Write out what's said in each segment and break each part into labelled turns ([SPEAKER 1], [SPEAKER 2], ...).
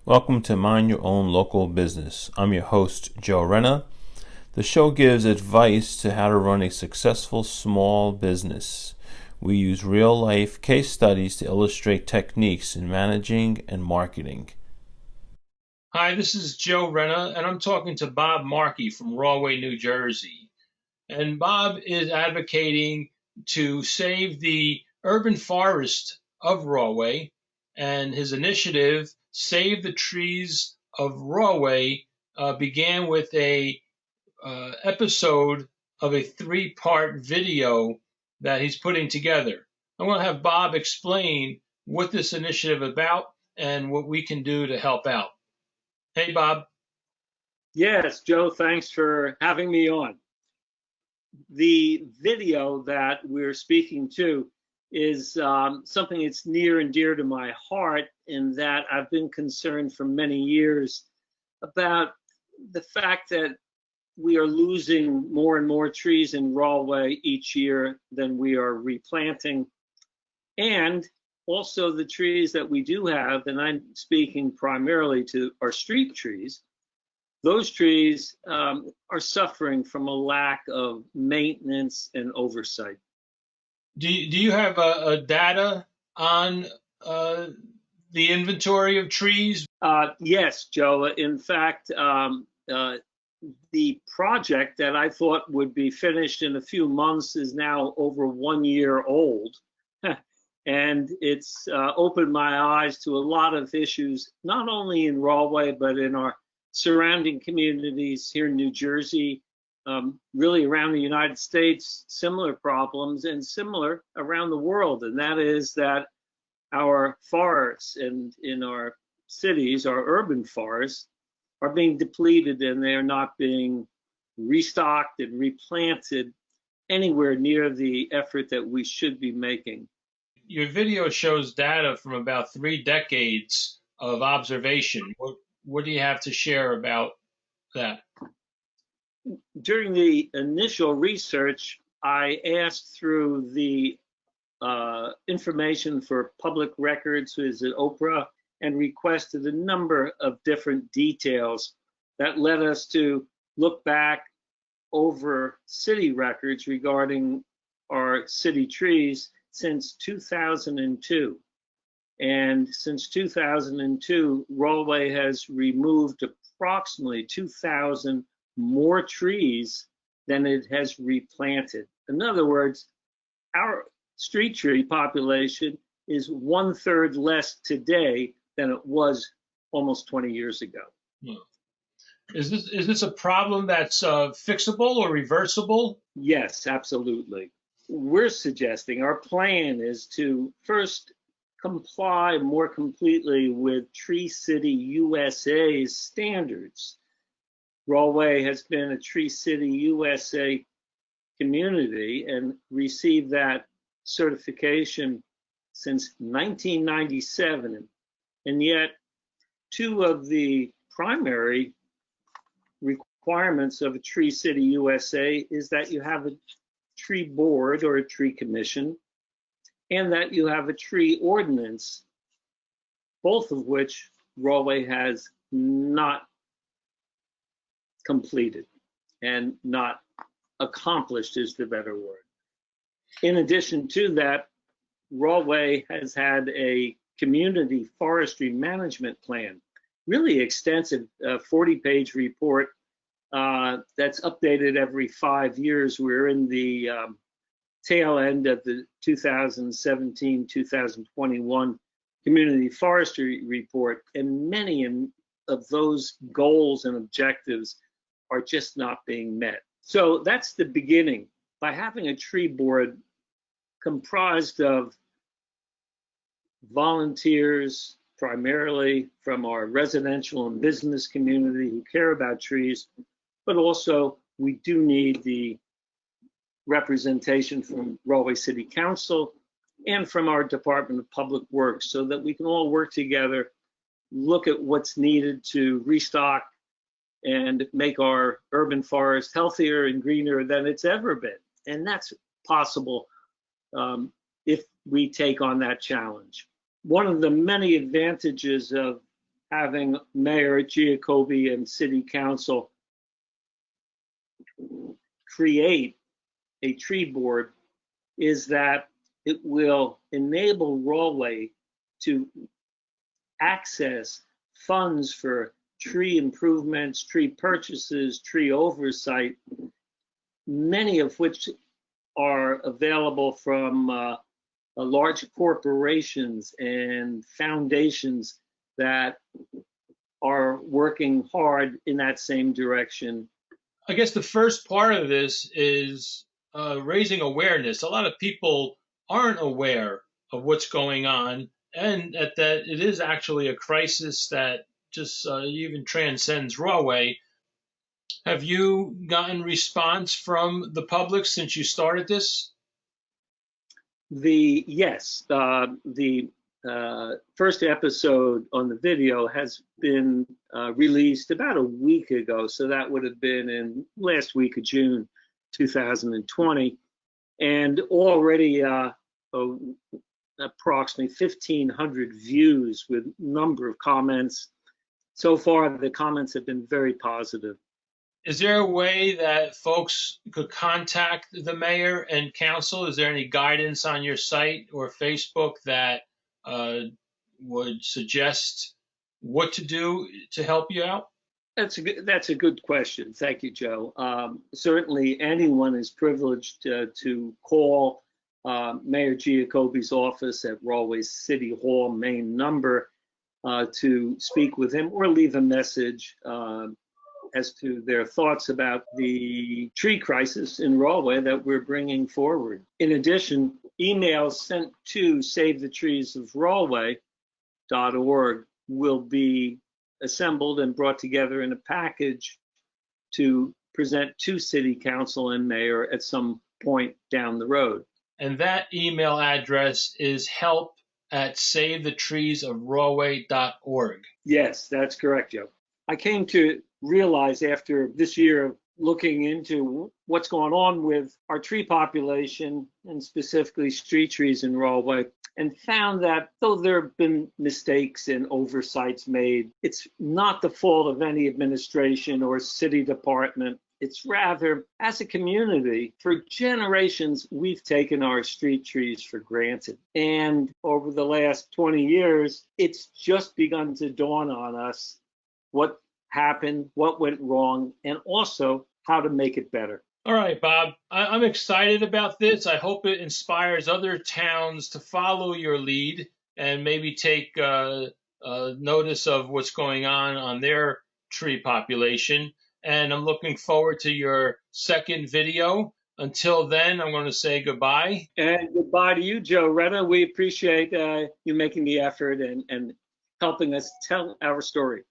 [SPEAKER 1] Welcome to Mind Your Own Local Business. I'm your host, Joe Renna. The show gives advice to how to run a successful small business. We use real-life case studies to illustrate techniques in managing and marketing. Hi, this is Joe Renna, and I'm talking to Bob Markey from Rahway, New Jersey. And Bob is advocating to save the urban forest of Rahway, and his initiative, Save the Trees of Rahway, began with a episode of a three-part video that he's putting together. I want to have Bob explain what this initiative is about and what we can do to help out. Hey, Bob.
[SPEAKER 2] Yes, Joe, thanks for having me on. The video that we're speaking to is something that's near and dear to my heart, in that I've been concerned for many years about the fact that we are losing more and more trees in Rahway each year than we are replanting. And also the trees that we do have, and I'm speaking primarily to our street trees, those trees are suffering from a lack of maintenance and oversight.
[SPEAKER 1] Do you have data on the inventory of trees?
[SPEAKER 2] Yes, Joe. In fact, the project that I thought would be finished in a few months is now over 1 year old. And it's opened my eyes to a lot of issues, not only in Rahway, but in our surrounding communities here in New Jersey, really around the United States, similar problems, and similar around the world. And that is that our forests and in our cities, our urban forests, are being depleted, and they're not being restocked and replanted anywhere near the effort that we should be making.
[SPEAKER 1] Your video shows data from about 3 decades of observation. What do you have to share about that?
[SPEAKER 2] During the initial research, I asked through the information for public records, is it Oprah, and requested a number of different details that led us to look back over city records regarding our city trees since 2002. And since 2002, Rahway has removed approximately 2,000 more trees than it has replanted. In other words, our street tree population is 1/3 less today than it was almost 20 years ago.
[SPEAKER 1] Is this a problem that's fixable or reversible?
[SPEAKER 2] Yes, absolutely. We're suggesting, our plan is to first comply more completely with Tree City USA's standards. Rahway has been a Tree City USA community and received that certification since 1997. And yet, two of the primary requirements of a Tree City USA is that you have a tree board or a tree commission, and that you have a tree ordinance, both of which Rahway has not completed and not accomplished is the better word. In addition to that, Rahway has had a community forestry management plan, really extensive 40-page report that's updated every 5 years. We're in the tail end of the 2017-2021 community forestry report, and many of those goals and objectives are just not being met. So that's the beginning. By having a tree board comprised of volunteers, primarily from our residential and business community who care about trees, but also we do need the representation from Rahway City Council and from our Department of Public Works, so that we can all work together, look at what's needed to restock and make our urban forest healthier and greener than it's ever been. And that's possible if we take on that challenge. One of the many advantages of having Mayor Giacobbe and City Council create a tree board is that it will enable Rahway to access funds for tree improvements, tree purchases, tree oversight, many of which are available from large corporations and foundations that are working hard in that same direction.
[SPEAKER 3] I guess the first part of this is raising awareness. A lot of people aren't aware of what's going on, and that it is actually a crisis that just even transcends Rahway. Have you gotten response from the public since you started this?
[SPEAKER 2] Yes, the first episode on the video has been released about a week ago, so that would have been in last week of June 2020, and already approximately 1,500 views with a number of comments. So far, the comments have been very positive.
[SPEAKER 3] Is there a way that folks could contact the mayor and council? Is there any guidance on your site or Facebook that would suggest what to do to help you out?
[SPEAKER 2] That's a good question. Thank you, Joe. Certainly, anyone is privileged to call Mayor Giacobbe's office at Rahway's City Hall main number to speak with him or leave a message as to their thoughts about the tree crisis in Rahway that we're bringing forward. In addition, emails sent to savethetreesofrahway.org will be assembled and brought together in a package to present to City Council and Mayor at some point down the road.
[SPEAKER 3] And that email address is help@savethetreesofrahway.org.
[SPEAKER 2] Yes, that's correct, Joe. I came to realize after this year of looking into what's going on with our tree population and specifically street trees in Rahway, and found that though there have been mistakes and oversights made, it's not the fault of any administration or city department. It's rather, as a community, for generations, we've taken our street trees for granted. And over the last 20 years, it's just begun to dawn on us what happened, what went wrong, and also how to make it better.
[SPEAKER 3] All right, Bob, I'm excited about this. I hope it inspires other towns to follow your lead and maybe take notice of what's going on their tree population. And I'm looking forward to your second video. Until then, I'm going to say goodbye.
[SPEAKER 2] And goodbye to you, Joe Renna. We appreciate you making the effort and helping us tell our story.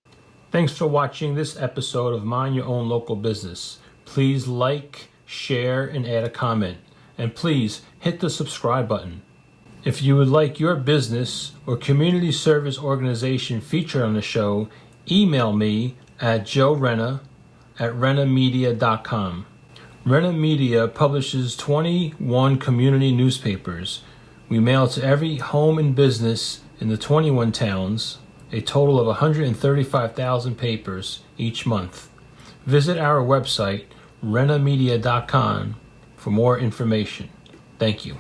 [SPEAKER 3] Thanks for watching this episode of Mind Your Own Local Business. Please like, share, and add a comment. And please hit the subscribe button. If you would like your business or community service organization featured on the show, email me at joerenna@rennamedia.com. Renna Media publishes 21 community newspapers. We mail to every home and business in the 21 towns, a total of 135,000 papers each month. Visit our website, rennamedia.com, for more information. Thank you.